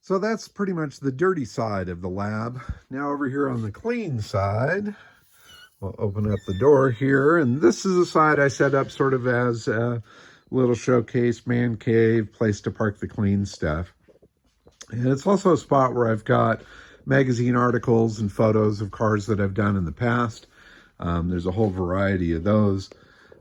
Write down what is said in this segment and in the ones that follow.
So that's pretty much the dirty side of the lab. Now over here on the clean side, we'll open up the door here, and this is a side I set up sort of as a little showcase, man cave, place to park the clean stuff. And it's also a spot where I've got magazine articles and photos of cars that I've done in the past. There's a whole variety of those.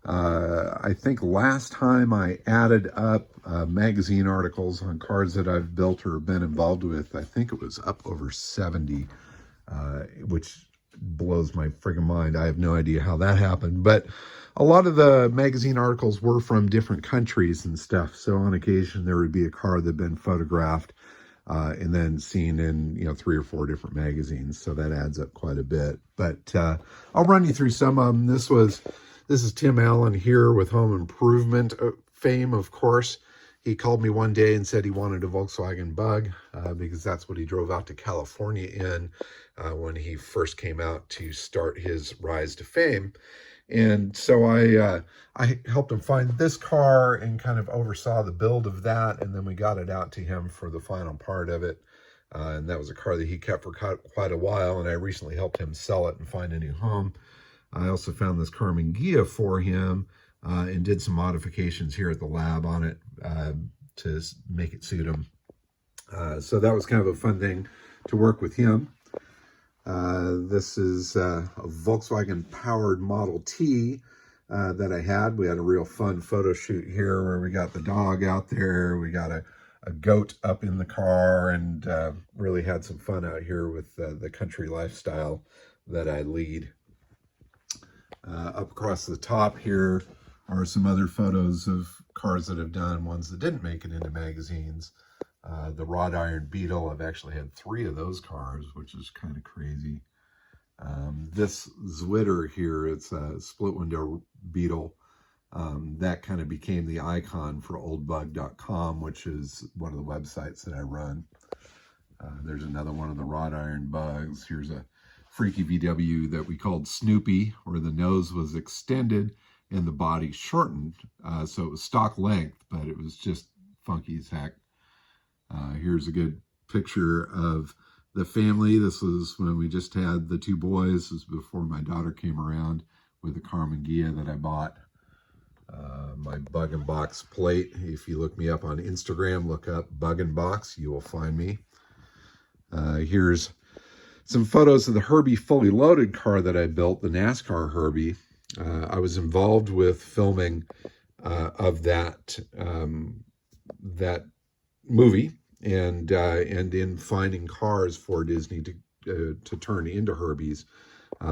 I think last time I added up magazine articles on cars that I've built or been involved with, I think it was up over 70, which blows my friggin' mind. I have no idea how that happened, but a lot of the magazine articles were from different countries and stuff. So on occasion there would be a car that had been photographed and then seen in 3 or 4 different magazines. So that adds up quite a bit. But I'll run you through some of them. This is Tim Allen here with Home Improvement fame, of course. He called me one day and said he wanted a Volkswagen Bug because that's what he drove out to California in when he first came out to start his rise to fame. And so I helped him find this car and kind of oversaw the build of that. And then we got it out to him for the final part of it. And that was a car that he kept for quite a while. And I recently helped him sell it and find a new home. I also found this Carmen Ghia for him and did some modifications here at the lab on it to make it suit him. So that was kind of a fun thing to work with him. This is a Volkswagen powered Model T that I had. We had a real fun photo shoot here where we got the dog out there. We got a goat up in the car and really had some fun out here with the country lifestyle that I lead. Up across the top here are some other photos of cars that I've done, ones that didn't make it into magazines. The wrought iron Beetle, I've actually had 3 of those cars, which is kind of crazy. This Zwitter here, it's a split window Beetle. That kind of became the icon for oldbug.com, which is one of the websites that I run. There's another one of the wrought iron Bugs. Here's a freaky VW that we called Snoopy, where the nose was extended and the body shortened. So it was stock length, but it was just funky as heck. Here's a good picture of the family. This was when we just had the 2 boys. This was before my daughter came around with the Carmen Ghia that I bought. My Bug and Box plate. If you look me up on Instagram, look up Bug and Box, you will find me. Here's some photos of the Herbie fully loaded car that I built, the NASCAR Herbie. I was involved with filming of that movie and in finding cars for Disney to turn into Herbies.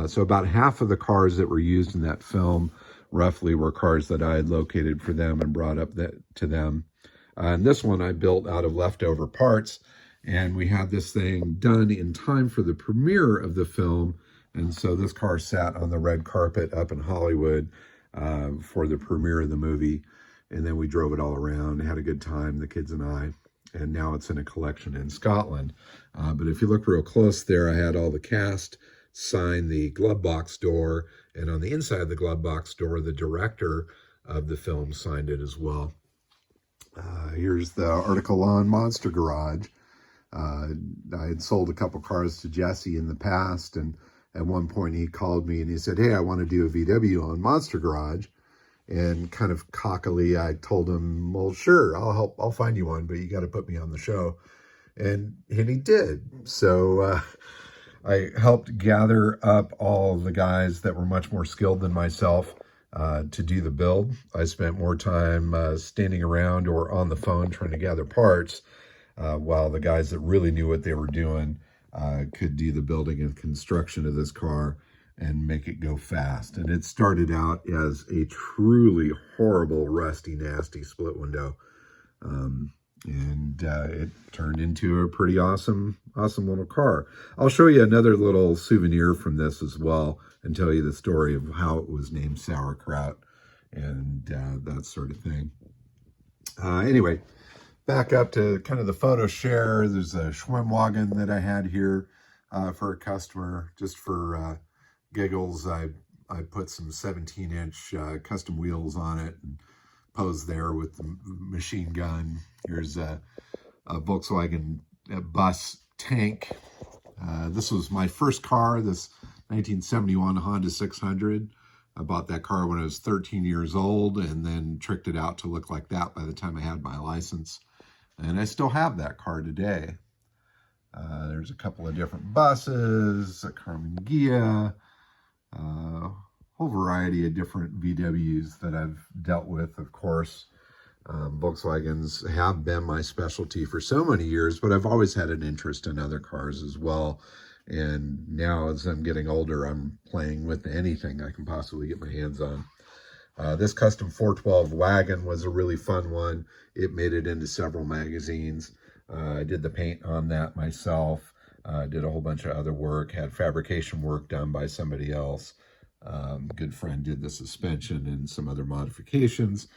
So about half of the cars that were used in that film roughly were cars that I had located for them and brought up to them. And this one I built out of leftover parts. And we had this thing done in time for the premiere of the film. And so this car sat on the red carpet up in Hollywood for the premiere of the movie. And then we drove it all around, had a good time, the kids and I. And now it's in a collection in Scotland. But if you look real close there, I had all the cast sign the glove box door. And on the inside of the glove box door, the director of the film signed it as well. Here's the article on Monster Garage. I had sold a couple cars to Jesse in the past, and at one point he called me and he said, "Hey, I want to do a VW on Monster Garage." And kind of cockily, I told him, "Well, sure, I'll find you one, but you got to put me on the show." And he did. So I helped gather up all the guys that were much more skilled than myself to do the build. I spent more time standing around or on the phone trying to gather parts, while the guys that really knew what they were doing could do the building and construction of this car and make it go fast. And it started out as a truly horrible, rusty, nasty split window. And it turned into a pretty awesome little car. I'll show you another little souvenir from this as well and tell you the story of how it was named Sauerkraut and that sort of thing. Anyway, back up to kind of the photo share. There's a Schwimmwagen that I had here for a customer. Just for giggles, I put some 17-inch custom wheels on it and posed there with the machine gun. Here's a Volkswagen bus tank. This was my first car, this 1971 Honda 600. I bought that car when I was 13 years old and then tricked it out to look like that by the time I had my license. And I still have that car today. There's a couple of different buses, a Carmen Ghia, whole variety of different VWs that I've dealt with, of course. Volkswagens have been my specialty for so many years, but I've always had an interest in other cars as well. And now as I'm getting older, I'm playing with anything I can possibly get my hands on. This custom 412 wagon was a really fun one. It made it into several magazines. I did the paint on that myself. Did a whole bunch of other work, had fabrication work done by somebody else. Good friend did the suspension and some other modifications.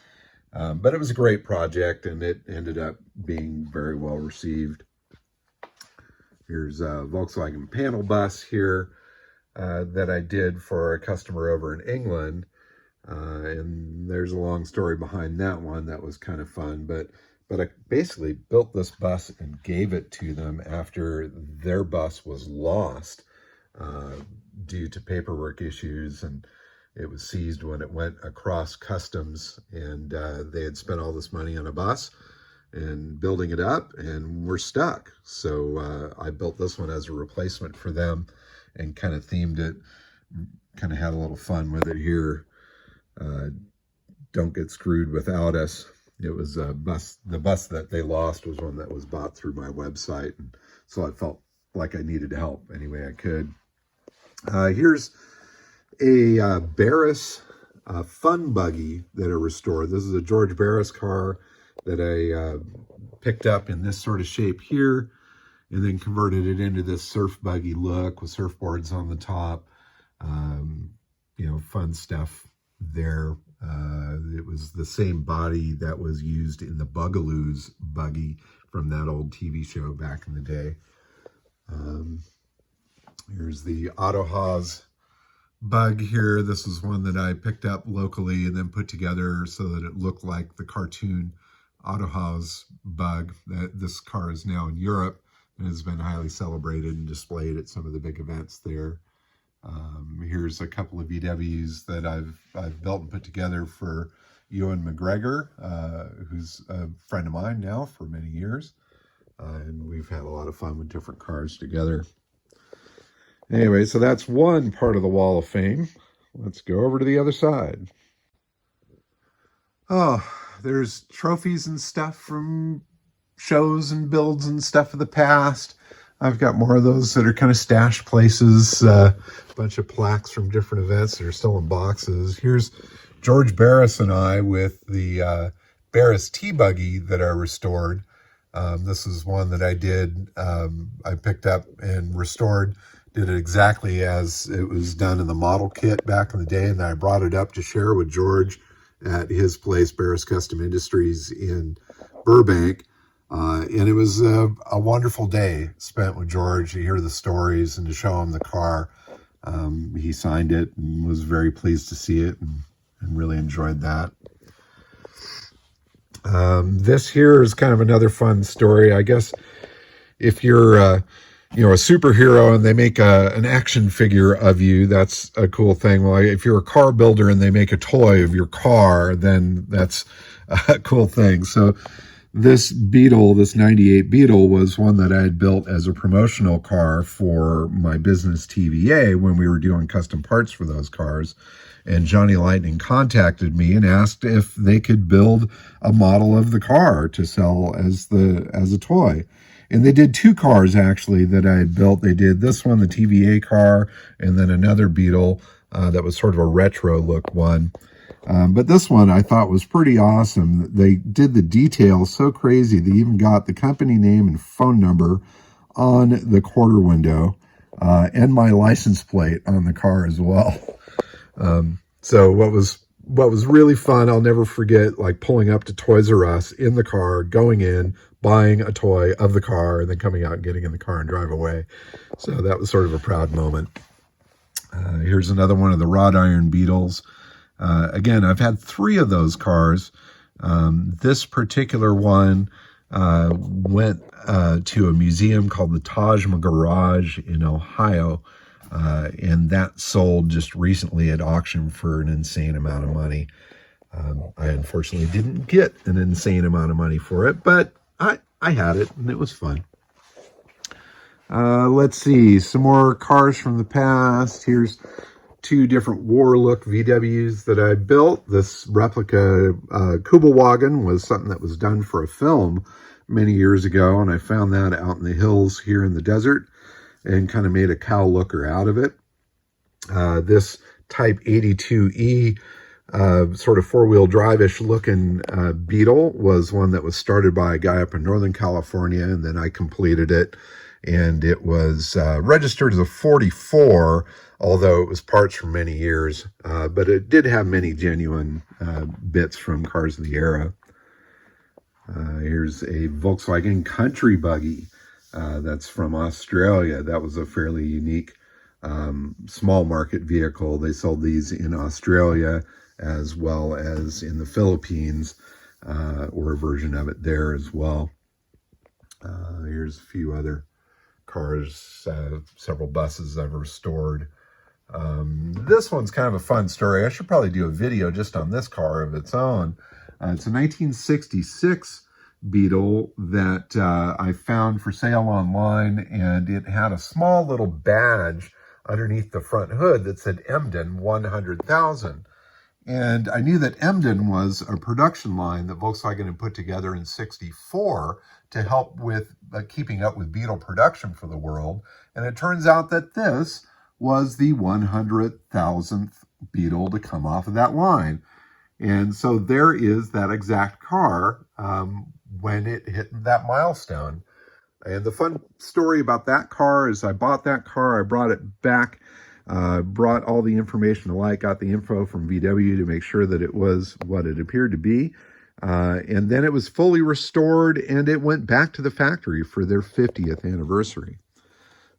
But it was a great project, and it ended up being very well received. Here's a Volkswagen panel bus here that I did for a customer over in England. And there's a long story behind that one. That was kind of fun. But I basically built this bus and gave it to them after their bus was lost due to paperwork issues, and it was seized when it went across customs, and they had spent all this money on a bus and building it up, and we're stuck. So I built this one as a replacement for them and kind of themed it, kind of had a little fun with it here. Don't get screwed without us. It was a bus. The bus that they lost was one that was bought through my website, and so I felt like I needed to help any way I could. Here's a Barris fun buggy that I restored. This is a George Barris car that I picked up in this sort of shape here, and then converted it into this surf buggy look with surfboards on the top. You know, fun stuff there. It was the same body that was used in the Bugaloos buggy from that old TV show back in the day. Here's the Autohaus bug here. This is one that I picked up locally and then put together so that it looked like the cartoon Autohaus bug. This car is now in Europe and has been highly celebrated and displayed at some of the big events there. Here's a couple of VWs that I've built and put together for Ewan McGregor, who's a friend of mine now for many years. And we've had a lot of fun with different cars together. Anyway, so that's one part of the Wall of Fame. Let's go over to the other side. Oh, there's trophies and stuff from shows and builds and stuff of the past. I've got more of those that are kind of stashed places, a bunch of plaques from different events that are still in boxes. Here's George Barris and I with the Barris T-Buggy that I restored. This is one that I did. I picked up and restored, did it exactly as it was done in the model kit back in the day, and then I brought it up to share with George at his place, Barris Custom Industries in Burbank. And it was a wonderful day spent with George to hear the stories and to show him the car. He signed it and was very pleased to see it and really enjoyed that. This here is kind of another fun story. I guess if you're a superhero and they make an action figure of you, that's a cool thing. Well, if you're a car builder and they make a toy of your car, then that's a cool thing. So this Beetle, this 98 Beetle, was one that I had built as a promotional car for my business TVA when we were doing custom parts for those cars. And Johnny Lightning contacted me and asked if they could build a model of the car to sell as a toy. And they did two cars, actually, that I had built. They did this one, the TVA car, and then another Beetle that was sort of a retro look one. But this one I thought was pretty awesome. They did the details so crazy. They even got the company name and phone number on the quarter window and my license plate on the car as well. So what was really fun, I'll never forget, like pulling up to Toys R Us in the car, going in, buying a toy of the car, and then coming out and getting in the car and drive away. So that was sort of a proud moment. Here's another one of the wrought iron Beetles. Again, I've had three of those cars. This particular one went to a museum called the Taj Garage in Ohio, and that sold just recently at auction for an insane amount of money. I unfortunately didn't get an insane amount of money for it, but I had it, and it was fun. Let's see, some more cars from the past. Here's two different war look VWs that I built. This replica Kubelwagen was something that was done for a film many years ago, and I found that out in the hills here in the desert and kind of made a cow looker out of it. This Type 82E sort of four-wheel drive-ish looking Beetle was one that was started by a guy up in Northern California, and then I completed it, and it was registered as a 44, although it was parts for many years, but it did have many genuine bits from cars of the era. Here's a Volkswagen Country Buggy that's from Australia. That was a fairly unique small market vehicle. They sold these in Australia as well as in the Philippines, or a version of it there as well. Here's a few other cars, several buses I've restored. This one's kind of a fun story. I should probably do a video just on this car of its own. It's a 1966 Beetle that I found for sale online, and it had a small little badge underneath the front hood that said Emden 100,000. And I knew that Emden was a production line that Volkswagen had put together in '64 to help with keeping up with Beetle production for the world. And it turns out that this was the 100,000th Beetle to come off of that line. And so there is that exact car when it hit that milestone. And the fun story about that car is I bought that car, I brought it back, brought all the information alike, got the info from VW to make sure that it was what it appeared to be. And then it was fully restored, and it went back to the factory for their 50th anniversary.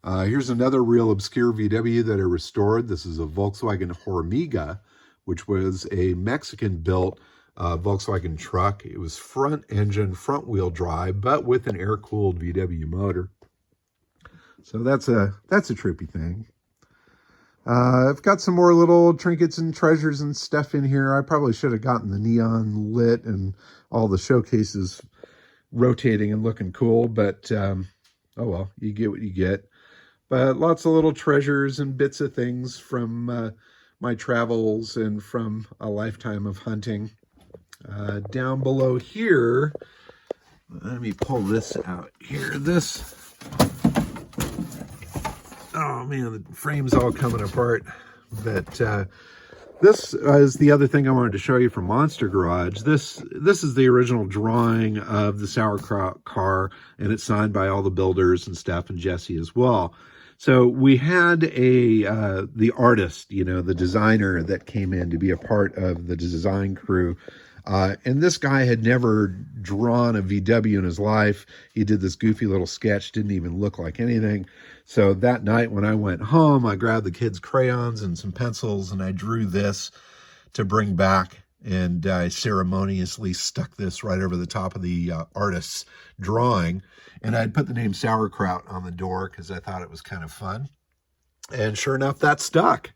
Here's another real obscure VW that I restored. This is a Volkswagen Hormiga, which was a Mexican-built Volkswagen truck. It was front engine, front wheel drive, but with an air-cooled VW motor. So that's a trippy thing. I've got some more little trinkets and treasures and stuff in here. I probably should have gotten the neon lit and all the showcases rotating and looking cool, but oh well, you get what you get. But lots of little treasures and bits of things from my travels and from a lifetime of hunting. Down below here, let me pull this out here. This, oh man, the frame's all coming apart. But this is the other thing I wanted to show you from Monster Garage. This is the original drawing of the sauerkraut car, and it's signed by all the builders and stuff, and Jesse as well. So we had the artist, you know, the designer that came in to be a part of the design crew. And this guy had never drawn a VW in his life. He did this goofy little sketch, didn't even look like anything. So that night when I went home, I grabbed the kids' crayons and some pencils, and I drew this to bring back. And I ceremoniously stuck this right over the top of the artist's drawing. And I'd put the name Sauerkraut on the door because I thought it was kind of fun. And sure enough, that stuck.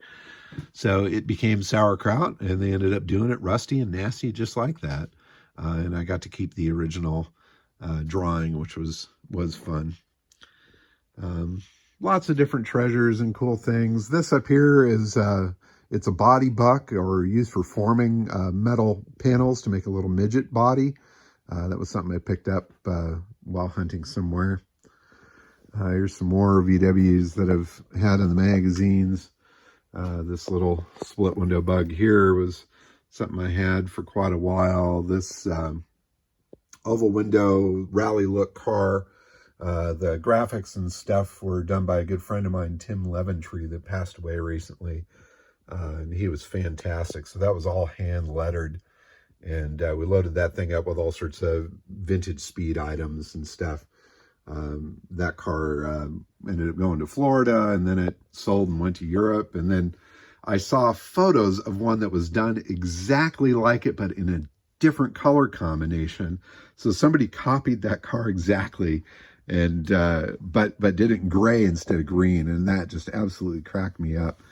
So it became Sauerkraut, and they ended up doing it rusty and nasty just like that. And I got to keep the original drawing, which was fun. Lots of different treasures and cool things. This up here is it's a body buck, or used for forming metal panels to make a little midget body. That was something I picked up while hunting somewhere. Here's some more VWs that I've had in the magazines. This little split window bug here was something I had for quite a while. This oval window rally look car, the graphics and stuff were done by a good friend of mine, Tim Leventree, that passed away recently. And he was fantastic. So that was all hand lettered. And we loaded that thing up with all sorts of vintage speed items and stuff. That car ended up going to Florida, and then it sold and went to Europe. And then I saw photos of one that was done exactly like it, but in a different color combination. So somebody copied that car exactly, and but did it in gray instead of green, and that just absolutely cracked me up.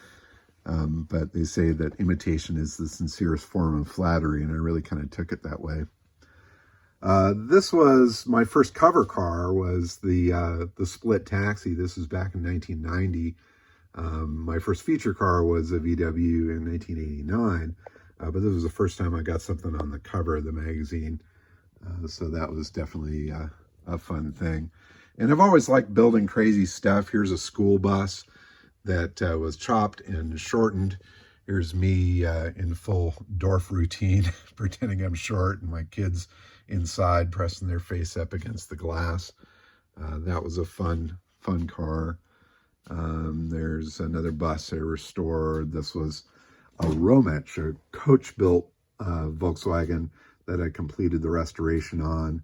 But they say that imitation is the sincerest form of flattery, and I really kind of took it that way. This was my first cover car, was the Split Taxi. This was back in 1990. My first feature car was a VW in 1989, but this was the first time I got something on the cover of the magazine. So that was definitely a fun thing. And I've always liked building crazy stuff. Here's a school bus that was chopped and shortened. Here's me in full Dorf routine, pretending I'm short, and my kids inside pressing their face up against the glass. That was a fun car. There's another bus I restored. This was a Romech, a coach-built Volkswagen that I completed the restoration on,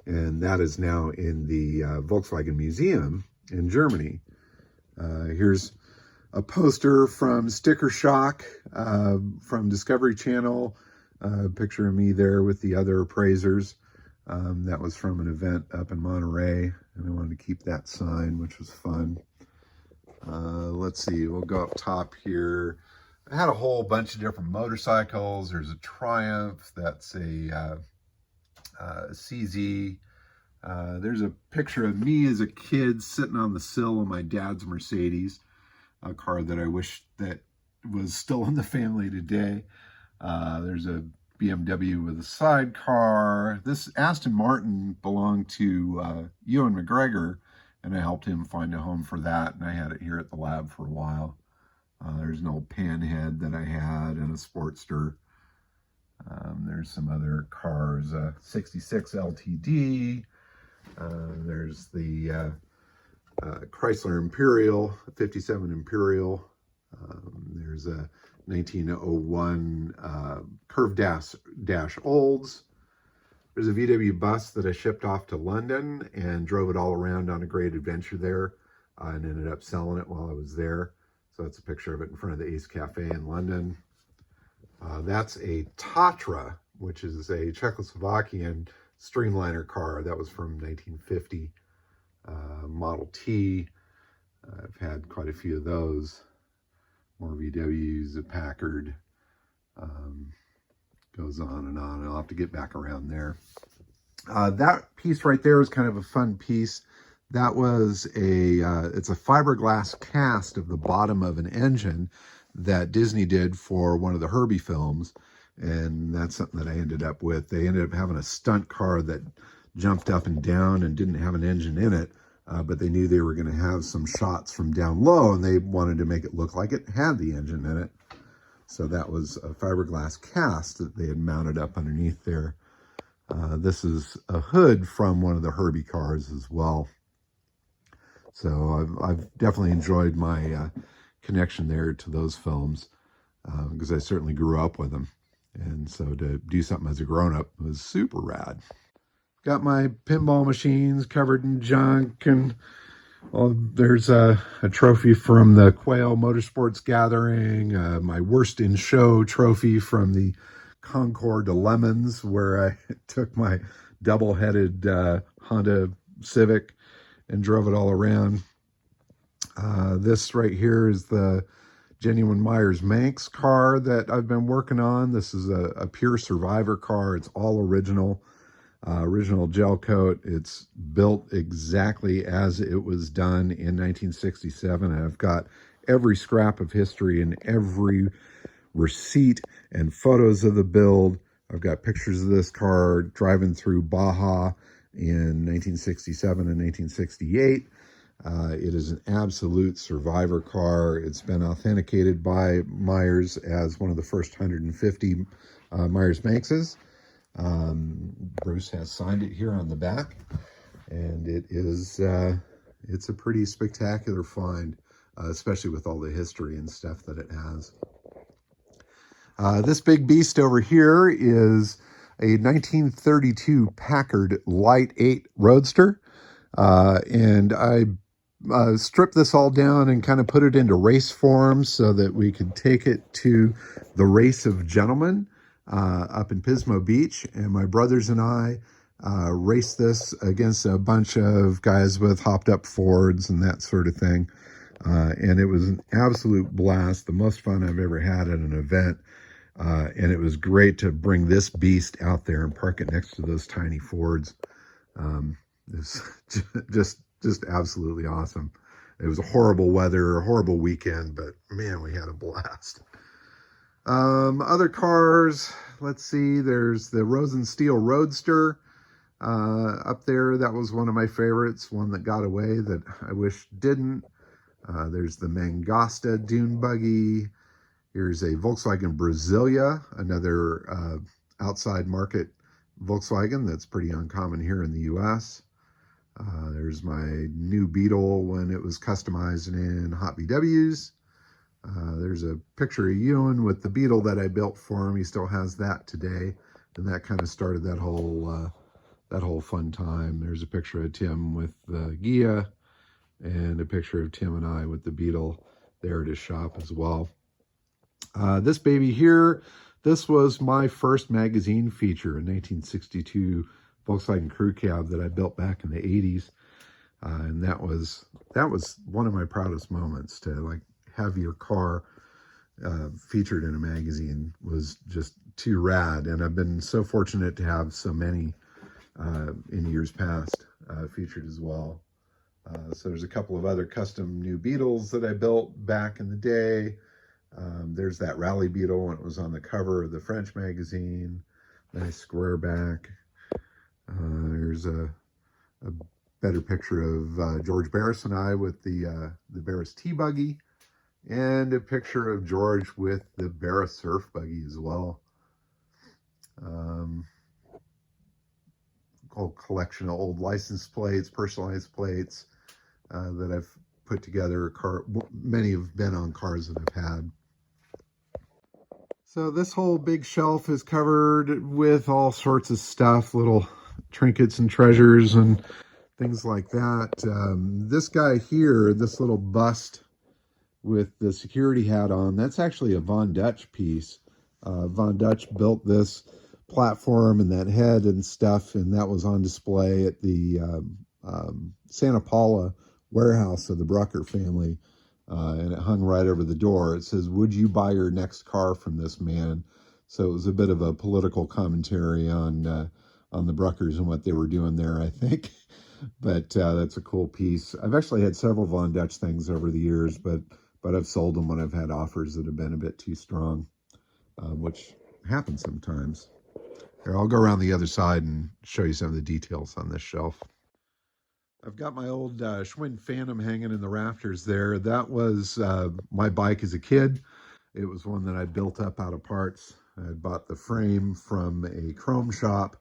and that is now in the Volkswagen Museum in Germany. Here's a poster from Sticker Shock from Discovery Channel, a picture of me there with the other appraisers. That was from an event up in Monterey, and I wanted to keep that sign, which was fun. Let's see, we'll go up top here. I had a whole bunch of different motorcycles. There's a Triumph, that's a CZ. There's a picture of me as a kid sitting on the sill of my dad's Mercedes, a car that I wish that was still in the family today. There's a BMW with a sidecar. This Aston Martin belonged to Ewan McGregor, and I helped him find a home for that, and I had it here at the lab for a while. There's an old Panhead that I had, and a Sportster. There's some other cars, 66 LTD. There's the Chrysler Imperial, 57 Imperial. There's a 1901 Curved Dash Olds. There's a VW bus that I shipped off to London and drove it all around on a great adventure there, and ended up selling it while I was there. So that's a picture of it in front of the Ace Cafe in London. That's a Tatra, which is a Czechoslovakian streamliner car. That was from 1950. Model T. I've had quite a few of those. More VWs, a Packard. Goes on and on. I'll have to get back around there. That piece right there was kind of a fun piece. That was it's a fiberglass cast of the bottom of an engine that Disney did for one of the Herbie films. And that's something that I ended up with. They ended up having a stunt car that jumped up and down and didn't have an engine in it. But they knew they were going to have some shots from down low, and they wanted to make it look like it had the engine in it. So that was a fiberglass cast that they had mounted up underneath there. This is a hood from one of the Herbie cars as well. So I've definitely enjoyed my connection there to those films, because I certainly grew up with them. And so to do something as a grown-up was super rad. Got my pinball machines covered in junk, and there's a trophy from the Quail Motorsports Gathering, my worst in show trophy from the Concours de Lemons, where I took my double-headed Honda Civic and drove it all around. This right here is the genuine Myers-Manx car that I've been working on. This is a pure survivor car. It's all original. Original gel coat. It's built exactly as it was done in 1967. I've got every scrap of history and every receipt and photos of the build. I've got pictures of this car driving through Baja in 1967 and 1968. It is an absolute survivor car. It's been authenticated by Myers as one of the first 150 Myers-Manxes. Bruce has signed it here on the back, and it is it's a pretty spectacular find, especially with all the history and stuff that it has. This big beast over here is a 1932 Packard Light 8 Roadster, and I stripped this all down and kind of put it into race form so that we could take it to the Race of Gentlemen. up in Pismo Beach, and my brothers and I raced this against a bunch of guys with hopped up Fords and that sort of thing. And it was an absolute blast, the most fun I've ever had at an event. And it was great to bring this beast out there and park it next to those tiny Fords. It was just absolutely awesome. It was a horrible weather, a horrible weekend, but man, we had a blast. Other cars, let's see, there's the Rosensteel Roadster up there. That was one of my favorites, one that got away that I wish didn't. There's the Mangasta Dune Buggy. Here's a Volkswagen Brasilia, another outside market Volkswagen that's pretty uncommon here in the US. There's my new Beetle when it was customized in Hot VWs. There's a picture of Ewan with the Beetle that I built for him. He still has that today, and that kind of started that whole fun time. There's a picture of Tim with the Gia, and a picture of Tim and I with the Beetle there at his shop as well. This baby here, this was my first magazine feature, in 1962 Volkswagen Crew Cab that I built back in the 80s. And that was one of my proudest moments, to like have your car featured in a magazine. Was just too rad. And I've been so fortunate to have so many in years past featured as well. So there's a couple of other custom new Beetles that I built back in the day. There's that Rally Beetle when it was on the cover of the French magazine. Nice square back. There's a better picture of George Barris and I with the Barris T-Buggy, and a picture of George with the Barris Surf Buggy as well. Whole collection of old license plates, personalized plates that I've put together. Many have been on cars that I've had. So this whole big shelf is covered with all sorts of stuff, little trinkets and treasures and things like that. This guy here, this little bust with the security hat on, that's actually a Von Dutch piece. Von Dutch built this platform and that head and stuff, and that was on display at the Santa Paula warehouse of the Brucker family. And it hung right over the door. It says, "Would you buy your next car from this man?" So it was a bit of a political commentary on the Bruckers and what they were doing there, I think. But that's a cool piece. I've actually had several Von Dutch things over the years, but I've sold them when I've had offers that have been a bit too strong, which happens sometimes. Here, I'll go around the other side and show you some of the details on this shelf. I've got my old Schwinn Phantom hanging in the rafters there. That was my bike as a kid. It was one that I built up out of parts. I bought the frame from a chrome shop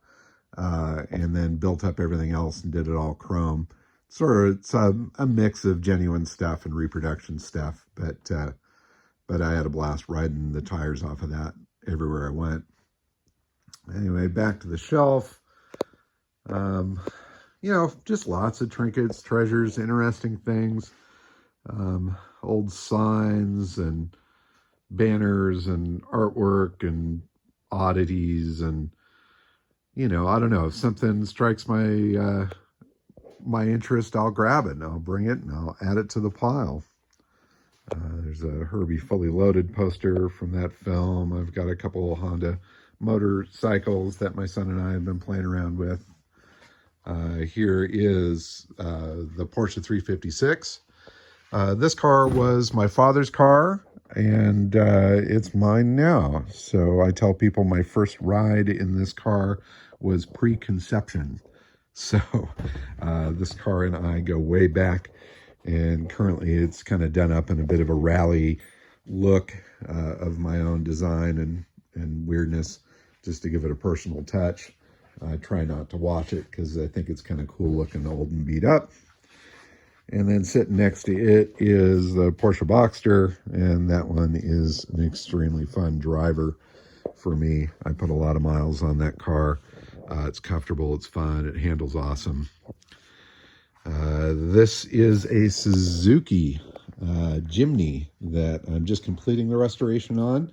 and then built up everything else and did it all chrome. It's a mix of genuine stuff and reproduction stuff, but I had a blast riding the tires off of that everywhere I went. Anyway, back to the shelf. Just lots of trinkets, treasures, interesting things, old signs and banners and artwork and oddities. And, I don't know, if something strikes my interest, I'll grab it and I'll bring it and I'll add it to the pile. There's a Herbie Fully Loaded poster from that film. I've got a couple of Honda motorcycles that my son and I have been playing around with. Here is the Porsche 356. This car was my father's car, and it's mine now. So I tell people my first ride in this car was pre-conception. So this car and I go way back, and currently it's kind of done up in a bit of a rally look of my own design and weirdness, just to give it a personal touch. I try not to watch it because I think it's kind of cool looking old and beat up. And then sitting next to it is the Porsche Boxster, and that one is an extremely fun driver for me. I put a lot of miles on that car. It's comfortable, it's fun, it handles awesome. This is a Suzuki Jimny that I'm just completing the restoration on.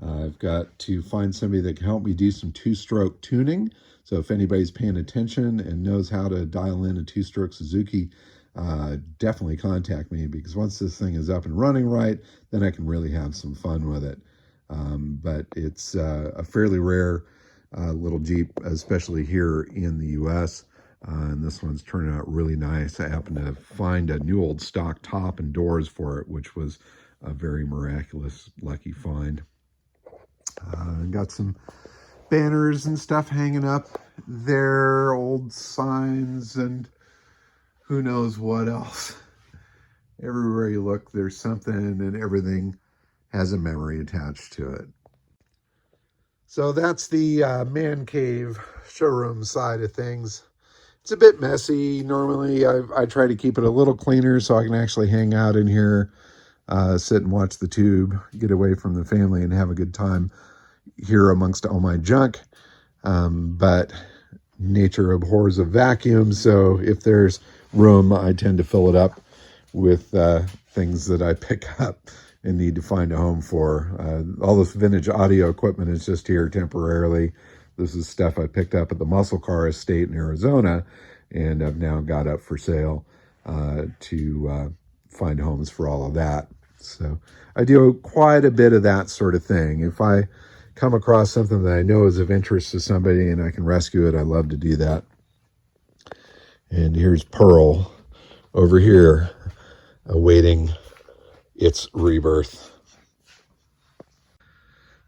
I've got to find somebody that can help me do some two-stroke tuning. So if anybody's paying attention and knows how to dial in a two-stroke Suzuki, definitely contact me, because once this thing is up and running right, then I can really have some fun with it. But it's a fairly rare little Jeep, especially here in the U.S., and this one's turning out really nice. I happened to find a new old stock top and doors for it, which was a very miraculous, lucky find. Got some banners and stuff hanging up there, old signs, and who knows what else. Everywhere you look, there's something, and everything has a memory attached to it. So that's the man cave showroom side of things. It's a bit messy. Normally, I try to keep it a little cleaner so I can actually hang out in here, sit and watch the tube, get away from the family, and have a good time here amongst all my junk. But nature abhors a vacuum, so if there's room, I tend to fill it up with things that I pick up and need to find a home for. All this vintage audio equipment is just here temporarily. This is stuff I picked up at the Muscle Car Estate in Arizona, and I've now got up for sale to find homes for all of that. So I do quite a bit of that sort of thing. If I come across something that I know is of interest to somebody and I can rescue it, I love to do that. And here's Pearl over here awaiting its rebirth.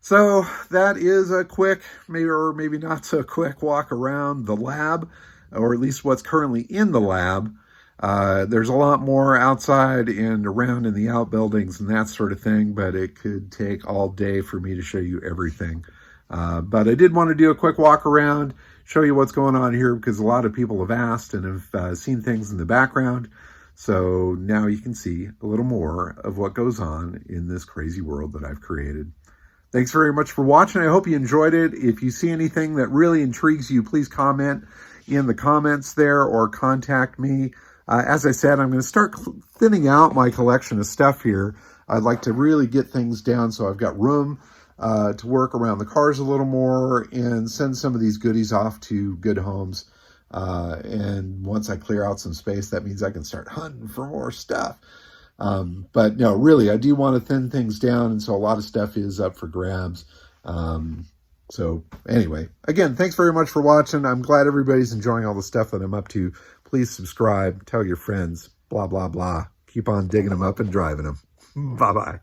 So that is a quick, maybe not so quick walk around the lab, or at least what's currently in the lab. There's a lot more outside and around in the outbuildings and that sort of thing, but it could take all day for me to show you everything. But I did want to do a quick walk around, show you what's going on here, because a lot of people have asked and have seen things in the background. So now you can see a little more of what goes on in this crazy world that I've created. Thanks very much for watching. I hope you enjoyed it. If you see anything that really intrigues you, please comment in the comments there or contact me. As I said, I'm going to start thinning out my collection of stuff here. I'd like to really get things down so I've got room to work around the cars a little more and send some of these goodies off to good homes. And once I clear out some space, that means I can start hunting for more stuff. But no, really, I do want to thin things down, and so a lot of stuff is up for grabs. So anyway, again, thanks very much for watching. I'm glad everybody's enjoying all the stuff that I'm up to. Please subscribe, tell your friends, blah, blah, blah. Keep on digging them up and driving them. Bye-bye.